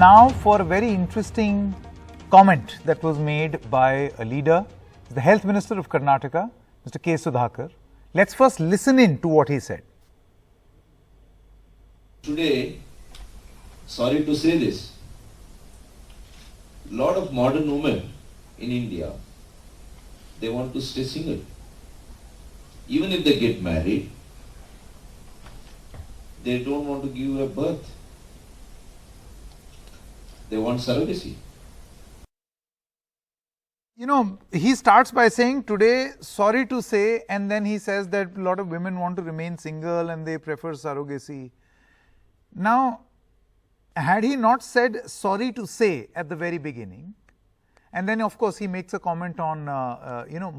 now for a very interesting comment that was made by a leader, the Health Minister of Karnataka, Mr. K. Sudhakar. Let's first listen in to what he said. Today, sorry to say this, a lot of modern women in India, they want to stay single. Even if they get married, they don't want to give a birth. They want surrogacy. You know, he starts by saying today, sorry to say, and then he says that a lot of women want to remain single and they prefer surrogacy. Now, had he not said sorry to say at the very beginning, and then of course he makes a comment on,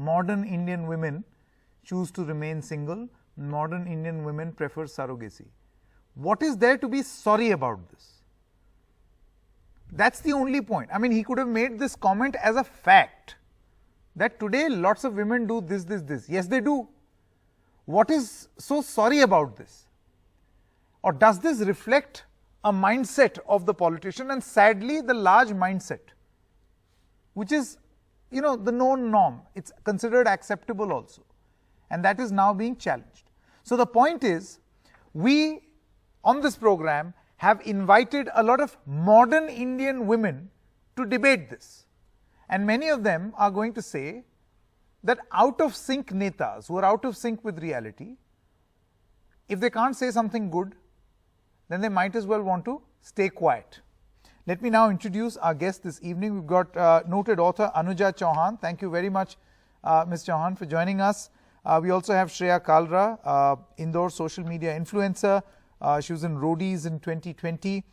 modern Indian women choose to remain single, modern Indian women prefer surrogacy. What is there to be sorry about this? That's the only point. I mean, he could have made this comment as a fact that today lots of women do this. Yes, they do. What is so sorry about this? Or does this reflect a mindset of the politician, and sadly the large mindset, which is, the known norm. It's considered acceptable also, and that is now being challenged. So the point is, we on this program have invited a lot of modern Indian women to debate this, and many of them are going to say that out of sync netas who are out of sync with reality, if they can't say something good, then they might as well want to stay quiet. Let me now introduce our guest this evening. We've got noted author Anuja Chauhan. Thank you very much, Ms. Chauhan, for joining us. We also have Shreya Kalra, Indore social media influencer. She was in Roadies in 2020.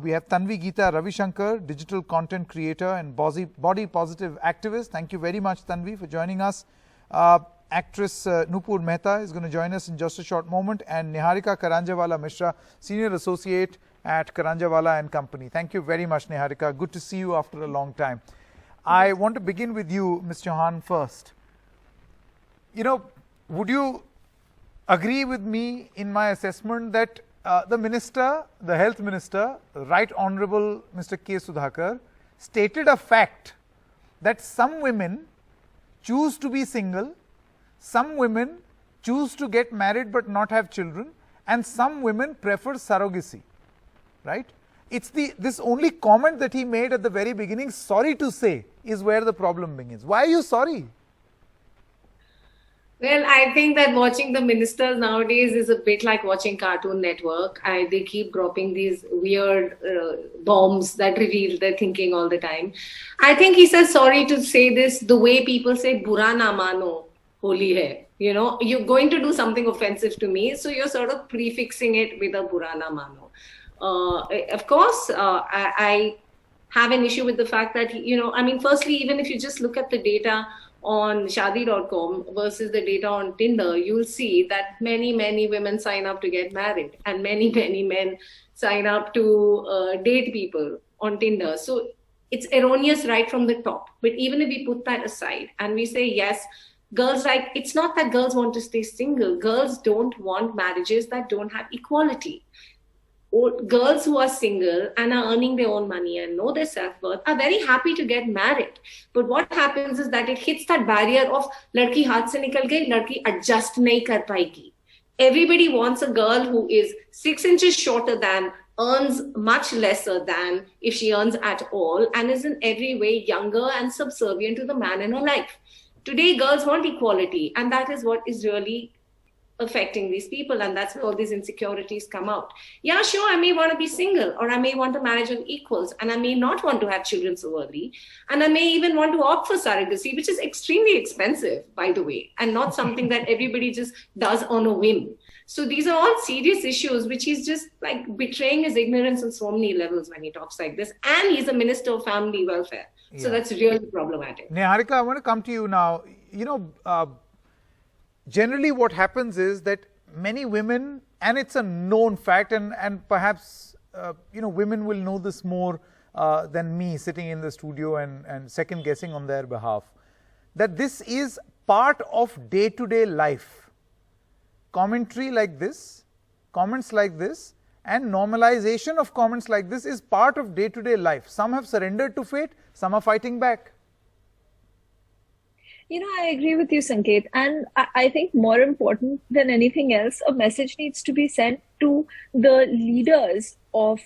We have Tanvi Geeta Ravishankar, digital content creator and body positive activist. Thank you very much, Tanvi, for joining us. Actress Nupur Mehta is going to join us in just a short moment, and Niharika Karanjawala Mishra, Senior Associate at Karanjawala and Company. Thank you very much, Niharika. Good to see you after a long time. I want to begin with you, Ms. Chauhan, first. Would you agree with me in my assessment that the Health Minister, Right Honourable Mr. K. Sudhakar, stated a fact that some women choose to be single, some women choose to get married but not have children, and some women prefer surrogacy, right? It's this only comment that he made at the very beginning, sorry to say, is where the problem begins. Why are you sorry? Well, I think that watching the ministers nowadays is a bit like watching Cartoon Network. They keep dropping these weird bombs that reveal their thinking all the time. I think he says sorry to say this the way people say "Bura na mano, holi hai." You're going to do something offensive to me, so you're sort of prefixing it with a "Bura na mano." Of course, I have an issue with the fact that, firstly, even if you just look at the data on Shadi.com versus the data on Tinder, you'll see that many women sign up to get married, and many men sign up to date people on Tinder. So it's erroneous right from the top. But even if we put that aside and we say, yes, girls, it's not that girls want to stay single. Girls don't want marriages that don't have equality. Girls who are single and are earning their own money and know their self-worth are very happy to get married. But what happens is that it hits that barrier of ladki haath se nikal gayi, ladki adjust nahi kar paegi. Everybody wants a girl who is 6 inches shorter than, earns much lesser than if she earns at all, and is in every way younger and subservient to the man in her life. Today, girls want equality, and that is what is really affecting these people, and that's where all these insecurities come out. Yeah, sure, I may want to be single, or I may want to marriage on equals, and I may not want to have children so early, and I may even want to opt for surrogacy, which is extremely expensive, by the way, and not something that everybody just does on a whim. So these are all serious issues, which he's just like betraying his ignorance on so many levels when he talks like this, and he's a minister of family welfare. So that's really problematic. Niharika, I want to come to you now. Generally what happens is that many women, and it's a known fact, and perhaps women will know this more than me sitting in the studio and second guessing on their behalf, that this is part of day-to-day life. Commentary like this, comments like this And normalization of comments like this is part of day-to-day life. Some have surrendered to fate, some are fighting back. I agree with you, Sanket. And I think more important than anything else, a message needs to be sent to the leaders of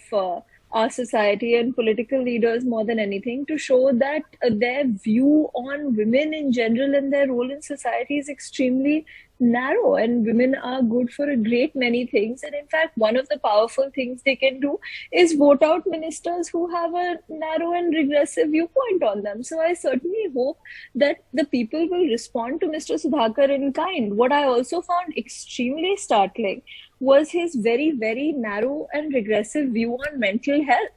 our society and political leaders more than anything, to show that their view on women in general and their role in society is extremely narrow, and women are good for a great many things. And in fact, one of the powerful things they can do is vote out ministers who have a narrow and regressive viewpoint on them. So I certainly hope that the people will respond to Mr. Sudhakar in kind. What I also found extremely startling was his very, very narrow and regressive view on mental health,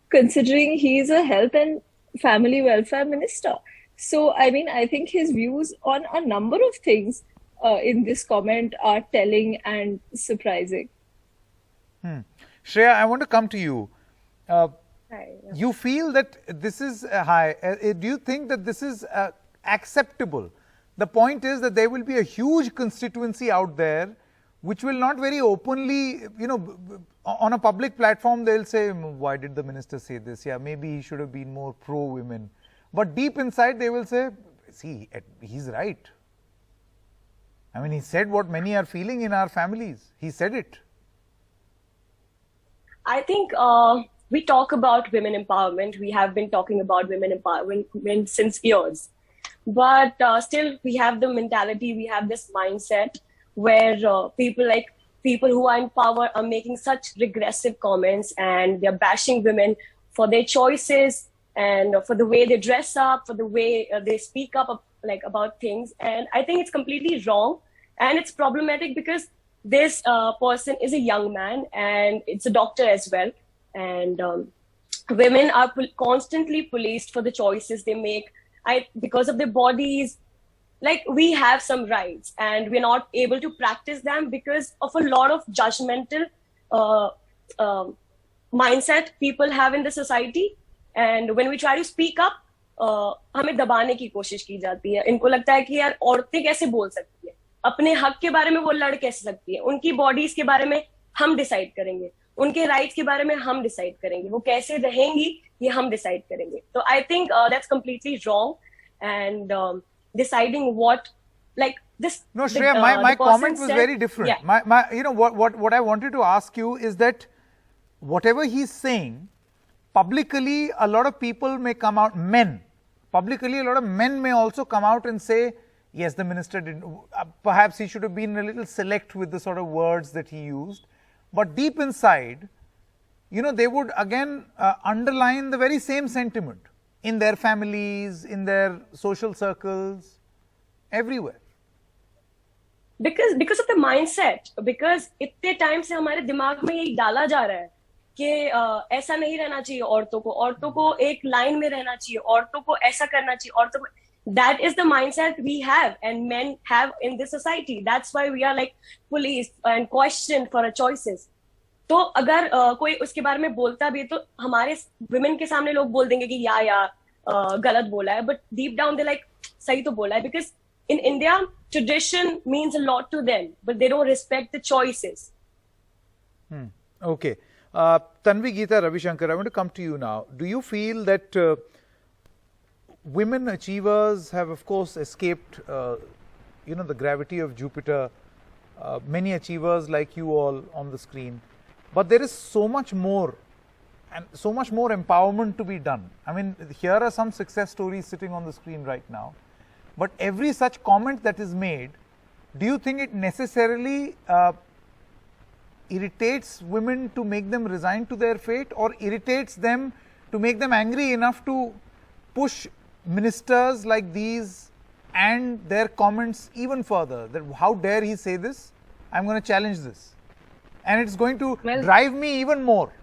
considering he is a health and family welfare minister. So, I think his views on a number of things in this comment are telling and surprising. Shreya, I want to come to you. You feel that this is do you think that this is acceptable? The point is that there will be a huge constituency out there which will not very openly, on a public platform, they'll say, why did the minister say this? Yeah, maybe he should have been more pro-women. But deep inside, they will say, see, he's right. He said what many are feeling in our families. He said it. I think we talk about women empowerment. We have been talking about women empowerment since years. But still, we have the mentality, we have this mindset where people who are in power are making such regressive comments, and they're bashing women for their choices and for the way they dress up, for the way they speak up about things. And I think it's completely wrong, and it's problematic because this person is a young man and it's a doctor as well. And women are constantly policed for the choices they make because of their bodies. We have some rights and we're not able to practice them because of a lot of judgmental mindset people have in the society. And when we try to speak up, हमें दबाने की कोशिश की जाती है. इनको लगता है कि यार औरतें कैसे बोल सकती है, अपने हक के बारे में वो लड़ कैसे सकती है, उनकी बॉडीज के बारे में हम डिसाइड करेंगे, उनके राइट्स के बारे में हम डिसाइड करेंगे, वो कैसे रहेंगी ये हम डिसाइड करेंगे. तो I think that's completely wrong. And deciding what this. No, Shreya, my comment was very different. Yeah. What I wanted to ask you is that whatever he's saying, publicly a lot of people may come out, publicly a lot of men may also come out and say, yes, the minister didn't, perhaps he should have been a little select with the sort of words that he used. But deep inside, they would again underline the very same sentiment in their families, in their social circles, everywhere. Because of the mindset, because इतने time से हमारे दिमाग में यही डाला जा रहा है कि ऐसा नहीं रहना चाहिए, औरतों को एक लाइन में रहना चाहिए, औरतों को ऐसा करना चाहिए, औरतों को. That is the mindset we have and men have in this society. That's why we are policed and questioned for our choices. तो अगर कोई उसके बारे में बोलता भी तो हमारे women के सामने लोग बोल देंगे कि गलत बोला है, but deep down they're सही तो बोला है, because in India tradition means a lot to them, but they don't respect the choices. Okay. Tanvi, Geeta, Ravi Shankar, I want to come to you now. Do you feel that women achievers have of course escaped the gravity of Jupiter, many achievers like you all on the screen, but there is so much more and so much more empowerment to be done. Here are some success stories sitting on the screen right now, but every such comment that is made, do you think it necessarily irritates women to make them resign to their fate, or irritates them to make them angry enough to push ministers like these and their comments even further? That how dare he say this? I'm going to challenge this, and it's going to drive me even more.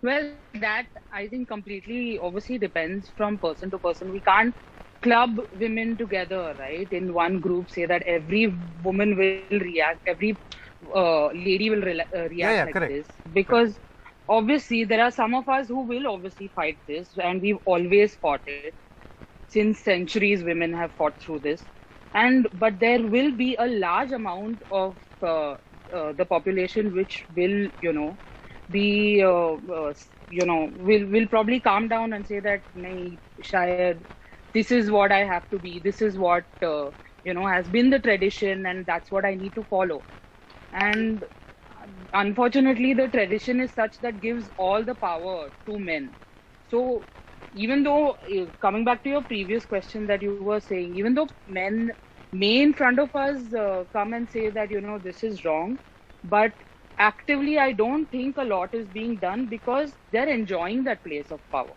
Well, that I think completely obviously depends from person to person. We can't club women together, right? In one group, say that every woman will react, every lady will react like this. Because obviously there are some of us who will obviously fight this, and we've always fought it. Since centuries, women have fought through this. But there will be a large amount of the population which will, be, will probably calm down and say that, nahi, shayad, this is what I have to be. This is what, has been the tradition, and that's what I need to follow. And unfortunately, the tradition is such that gives all the power to men. So even though, coming back to your previous question that you were saying, even though men may in front of us come and say that, this is wrong, but actively, I don't think a lot is being done because they're enjoying that place of power.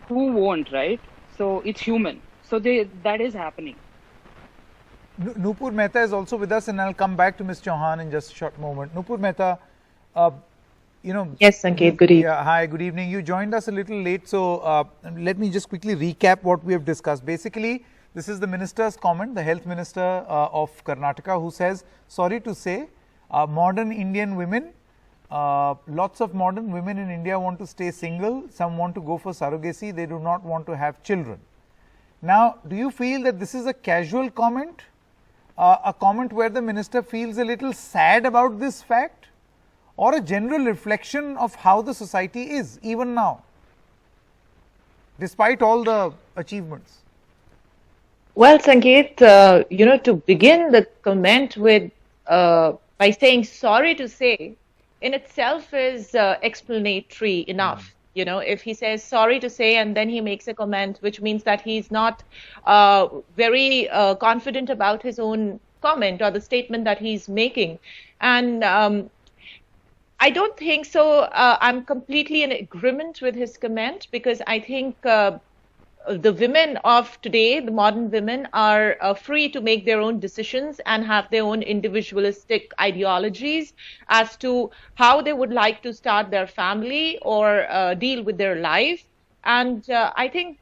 Who won't, right? So it's human. So that is happening. Nupur Mehta is also with us, and I'll come back to Ms. Chauhan in just a short moment. Nupur Mehta, Yes, Sanket, good evening. Yeah, hi, good evening. You joined us a little late, so let me just quickly recap what we have discussed. Basically, this is the minister's comment, the health minister of Karnataka, who says, sorry to say, modern Indian women, lots of modern women in India want to stay single, some want to go for surrogacy, they do not want to have children. Now, do you feel that this is a casual comment, a comment where the minister feels a little sad about this fact, or a general reflection of how the society is even now, despite all the achievements? Well, Sanket, to begin the comment with by saying sorry to say in itself is explanatory enough. If he says sorry to say and then he makes a comment, which means that he's not very confident about his own comment or the statement that he's making. And I don't think so. I'm completely in agreement with his comment, because I think the women of today, the modern women, are free to make their own decisions and have their own individualistic ideologies as to how they would like to start their family or deal with their life. And I think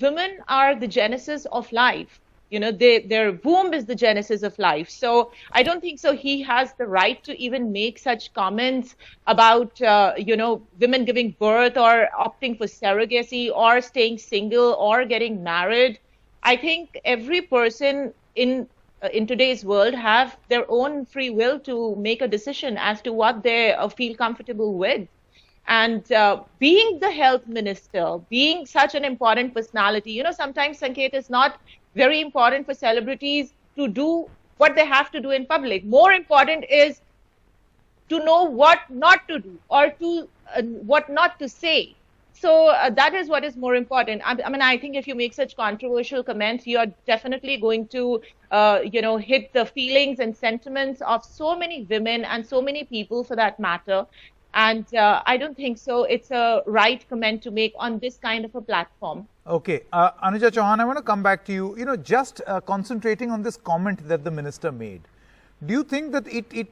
women are the genesis of life. Their womb is the genesis of life. So I don't think so he has the right to even make such comments about, women giving birth or opting for surrogacy or staying single or getting married. I think every person in today's world have their own free will to make a decision as to what they feel comfortable with. And being the health minister, being such an important personality, sometimes, Sanket, is not very important for celebrities to do what they have to do in public. More important is to know what not to do or to what not to say. So that is what is more important. I think if you make such controversial comments, you are definitely going to, hit the feelings and sentiments of so many women and so many people for that matter. And I don't think so it's a right comment to make on this kind of a platform. Okay. Anuja Chauhan, I want to come back to you. Just concentrating on this comment that the minister made, do you think that it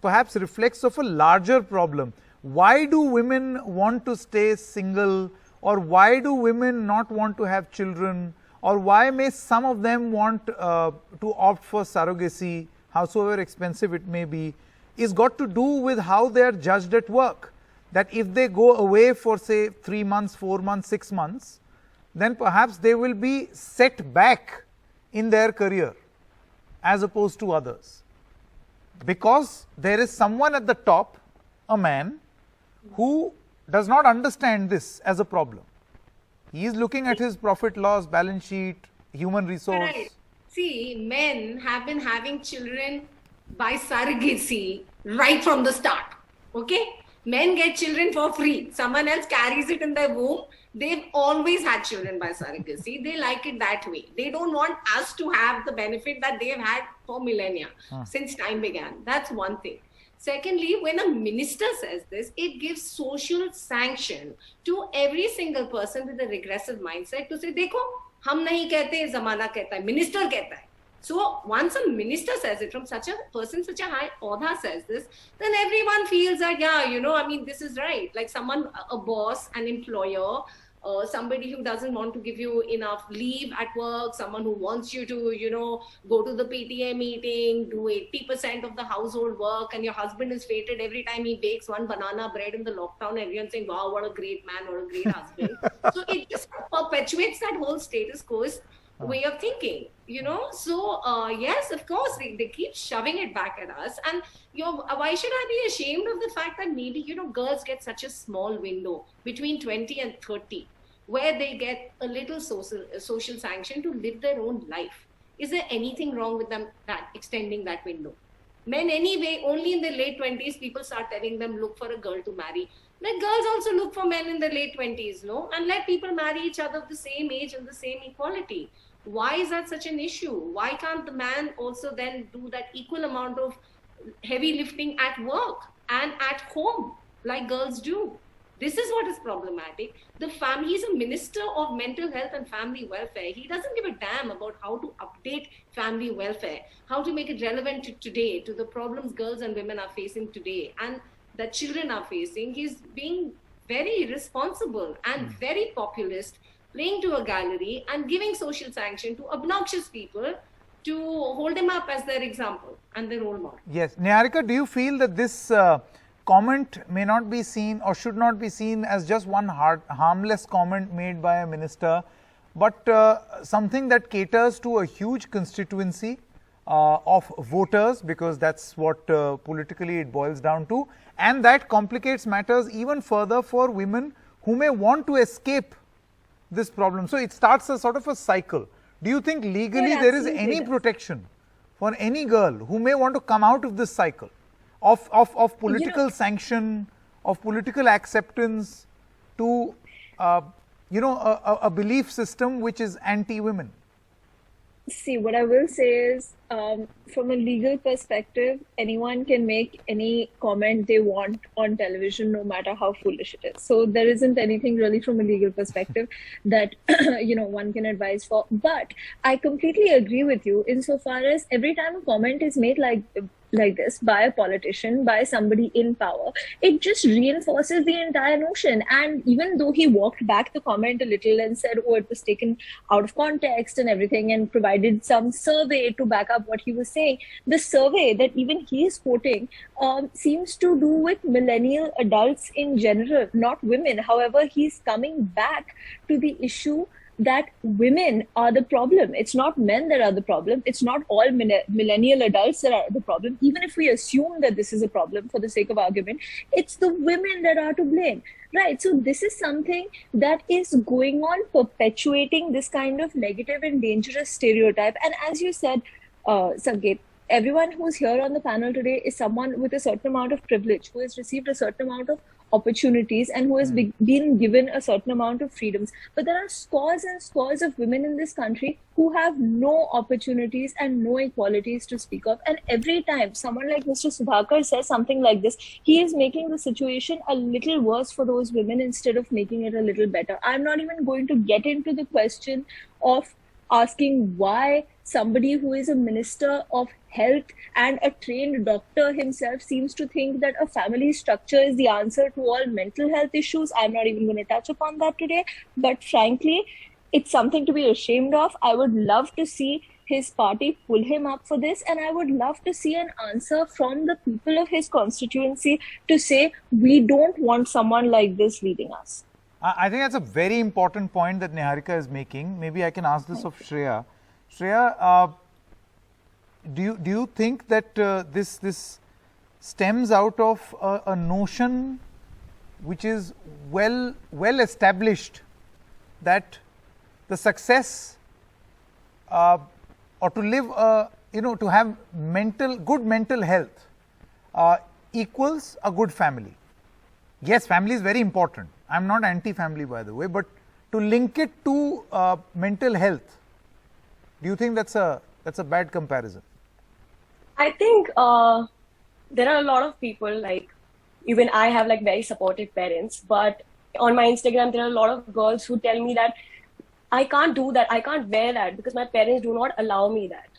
perhaps reflects of a larger problem? Why do women want to stay single, or why do women not want to have children, or why may some of them want to opt for surrogacy, howsoever expensive it may be, is got to do with how they are judged at work. That if they go away for, say, 3 months, 4 months, 6 months, then perhaps they will be set back in their career as opposed to others. Because there is someone at the top, a man, who does not understand this as a problem. He is looking at his profit loss, balance sheet, human resource. Right. See, men have been having children by surrogacy right from the start. Okay? Men get children for free. Someone else carries it in their womb. They've always had children by surrogacy. They like it that way. They don't want us to have the benefit that they've had for millennia since time began. That's one thing. Secondly, when a minister says this, it gives social sanction to every single person with a regressive mindset to say, देखो, हम नहीं कहते, ज़माना कहता है, minister कहता है. So once a minister says it from such a person, such a high order says this, then everyone feels that, this is right. Like someone, a boss, an employer, somebody who doesn't want to give you enough leave at work, someone who wants you to, go to the PTA meeting, do 80% of the household work, and your husband is fated every time he bakes one banana bread in the lockdown, everyone saying, wow, what a great man, what a great husband. So it just perpetuates that whole status quo. way of thinking, so yes, of course they keep shoving it back at us. And why should I be ashamed of the fact that maybe girls get such a small window between 20 and 30 where they get a little social sanction to live their own life? Is there anything wrong with them extending that window? Men anyway, only in the late 20s people start telling them look for a girl to marry. Let girls also look for men in the late 20s, no? And let people marry each other of the same age and the same equality. Why is that such an issue? Why can't the man also then do that equal amount of heavy lifting at work and at home like girls do? This is what is problematic. He's a minister of mental health and family welfare. He doesn't give a damn about how to update family welfare, how to make it relevant to today, to the problems girls and women are facing today and that children are facing. He's being very irresponsible and very populist, playing to a gallery and giving social sanction to obnoxious people to hold him up as their example and their role model. Yes. Niharika, do you feel that this comment may not be seen or should not be seen as just one harmless comment made by a minister, but something that caters to a huge constituency of voters, because that's what politically it boils down to, and that complicates matters even further for women who may want to escape this problem? So it starts a sort of a cycle. Do you think legally there is any protection for any girl who may want to come out of this cycle of political sanction, of political acceptance to a belief system which is anti-women? See, what I will say is, from a legal perspective, anyone can make any comment they want on television, no matter how foolish it is. So there isn't anything really from a legal perspective that, one can advise for. But I completely agree with you insofar as every time a comment is made like this by a politician, by somebody in power, it just reinforces the entire notion. And even though he walked back the comment a little and said, oh, it was taken out of context and everything, and provided some survey to back up what he was saying, the survey that even he is quoting seems to do with millennial adults in general, not women. However, he's coming back to the issue that women are the problem. It's not men that are the problem. It's not all millennial adults that are the problem. Even if we assume that this is a problem for the sake of argument, it's the women that are to blame. Right. So this is something that is going on, perpetuating this kind of negative and dangerous stereotype. And as you said, Sanket, everyone who's here on the panel today is someone with a certain amount of privilege, who has received a certain amount of opportunities and who has been given a certain amount of freedoms. But there are scores and scores of women in this country who have no opportunities and no equalities to speak of. And every time someone like Mr. Sudhakar says something like this, he is making the situation a little worse for those women instead of making it a little better. I'm not even going to get into the question of asking why somebody who is a minister of health and a trained doctor himself seems to think that a family structure is the answer to all mental health issues. I'm not even going to touch upon that today. But frankly, it's something to be ashamed of. I would love to see his party pull him up for this, and I would love to see an answer from the people of his constituency to say, we don't want someone like this leading us. I think that's a very important point that Niharika is making. Maybe I can ask this of Shreya. Shreya, do you think that this stems out of a notion which is well established, that the success or to live to have good mental health equals a good family? Yes, family is very important. I'm not anti-family, by the way, but to link it to mental health, do you think that's a bad comparison? I think there are a lot of people, like even I have like very supportive parents, but on my Instagram there are a lot of girls who tell me that I can't do that, I can't wear that because my parents do not allow me that.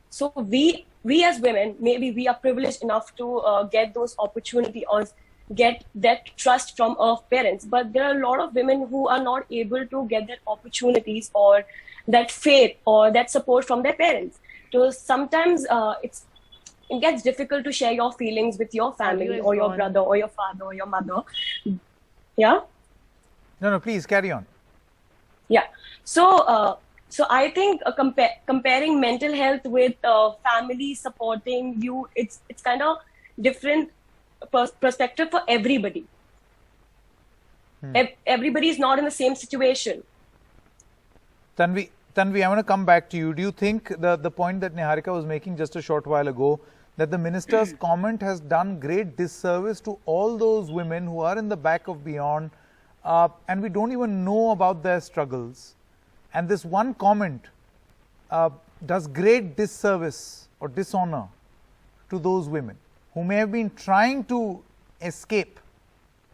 So we as women, maybe we are privileged enough to get those opportunities or get that trust from our parents, but there are a lot of women who are not able to get that opportunities or that faith or that support from their parents. So sometimes it gets difficult to share your feelings with your family or your brother or your father or your mother. Yeah? No, please carry on. Yeah. So So I think comparing mental health with family supporting you, it's kind of different perspective for everybody. Everybody is not in the same situation. Tanvi, I want to come back to you. Do you think the point that Niharika was making just a short while ago, that the minister's comment has done great disservice to all those women who are in the back of beyond, and we don't even know about their struggles, and this one comment does great disservice or dishonor to those women who may have been trying to escape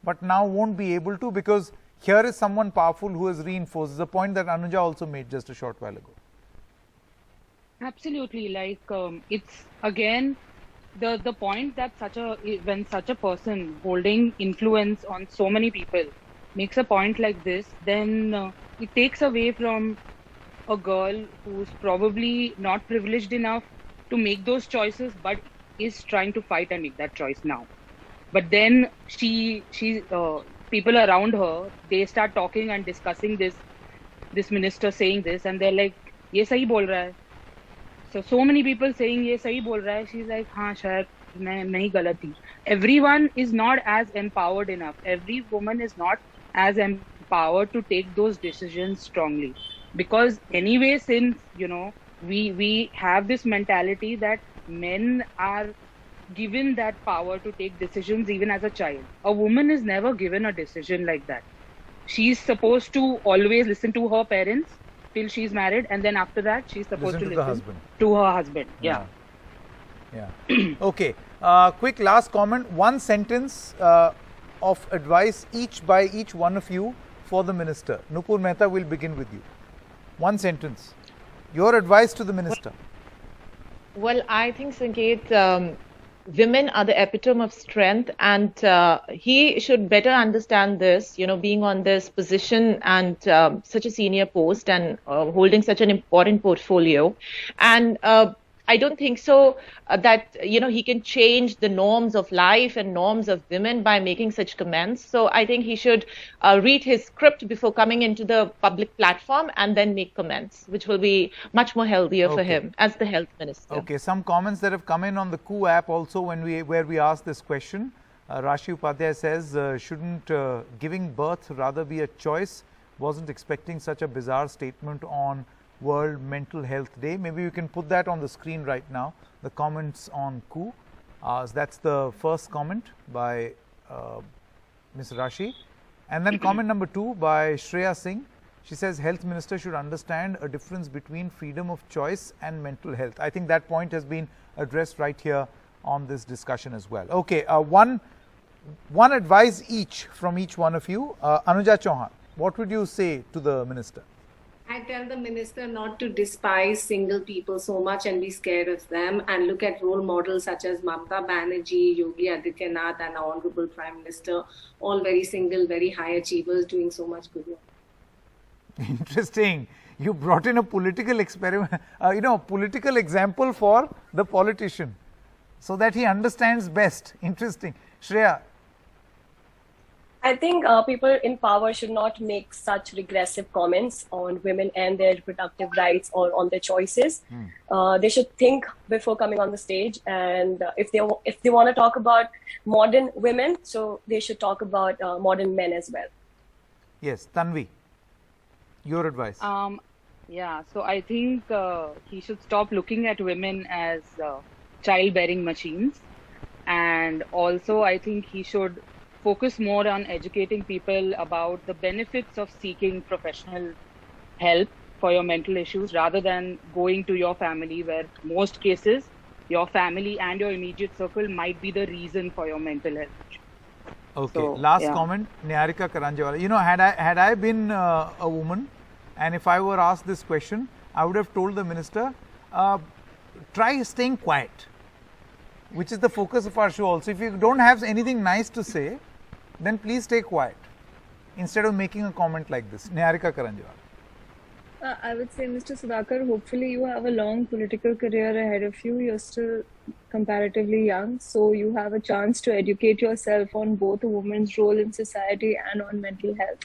but now won't be able to, because here is someone powerful who has reinforced the point that Anuja also made just a short while ago. Absolutely, like it's again the point that when such a person holding influence on so many people makes a point like this, then it takes away from a girl who's probably not privileged enough to make those choices, but is trying to fight and make that choice now. But then she people around her, they start talking and discussing this minister saying this, and they're like, "Ye sahi bol raha hai." So many people saying ye sahi bol raha hai. She's like, "Haan, shayad main nahi galat thi." Everyone is not as empowered enough. Every woman is not as empowered to take those decisions strongly, because anyway, since we have this mentality that men are given that power to take decisions even as a child. A woman is never given a decision like that. She's supposed to always listen to her parents till she's married, and then after that she's supposed to listen to her husband. Yeah. Okay. Quick last comment. One sentence of advice by each one of you for the minister. Nupur Mehta, will begin with you. One sentence. Your advice to the minister. Well, I think, Sanket, women are the epitome of strength, and he should better understand this, being on this position and such a senior post and holding such an important portfolio. And I don't think so that, he can change the norms of life and norms of women by making such comments. So I think he should read his script before coming into the public platform and then make comments, which will be much more healthier for him as the health minister. Okay, some comments that have come in on the Coup app also where we asked this question. Rashi Upadhyay says, shouldn't giving birth rather be a choice? Wasn't expecting such a bizarre statement on World Mental Health Day. Maybe you can put that on the screen right now, the comments on Coup. That's the first comment by Ms. Rashi. And then comment number 2 by Shreya Singh. She says, health minister should understand a difference between freedom of choice and mental health. I think that point has been addressed right here on this discussion as well. Okay, one advice each from each one of you. Anuja Chauhan, what would you say to the minister? I tell the minister not to despise single people so much and be scared of them, and look at role models such as Mamata Banerjee, Yogi Adityanath, and our Honorable Prime Minister, all very single, very high achievers doing so much good work. Interesting. You brought in a political experiment, political example for the politician so that he understands best. Interesting. Shreya. I think people in power should not make such regressive comments on women and their reproductive rights or on their choices. They should think before coming on the stage, and if they want to talk about modern women, so they should talk about modern men as well. Yes, Tanvi, your advice. Yeah, so I think he should stop looking at women as childbearing machines, and also I think he should focus more on educating people about the benefits of seeking professional help for your mental issues rather than going to your family, where most cases your family and your immediate circle might be the reason for your mental health issue. Okay, so, last comment, Niharika Karanjewala. Had I been a woman, and if I were asked this question, I would have told the minister, try staying quiet, which is the focus of our show also. If you don't have anything nice to say, then please stay quiet instead of making a comment like this. Niharika Karanjewala. I would say, Mr. Sudhakar, hopefully you have a long political career ahead of you. You're still comparatively young, so you have a chance to educate yourself on both a woman's role in society and on mental health.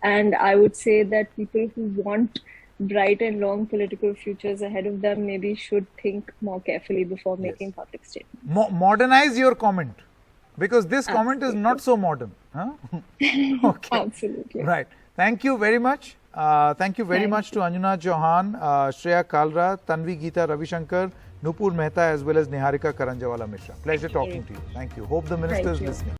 And I would say that people who want bright and long political futures ahead of them maybe should think more carefully before making public statements. Modernize your comment, because this comment is not so modern. Huh? Okay. Absolutely. Right. Thank you very much. Thank you very much to Anjuna Chauhan, Shreya Kalra, Tanvi Geeta Ravishankar, Nupur Mehta, as well as Niharika Karanjawala Mishra. Pleasure talking to you. Thank you. Hope the minister is listening.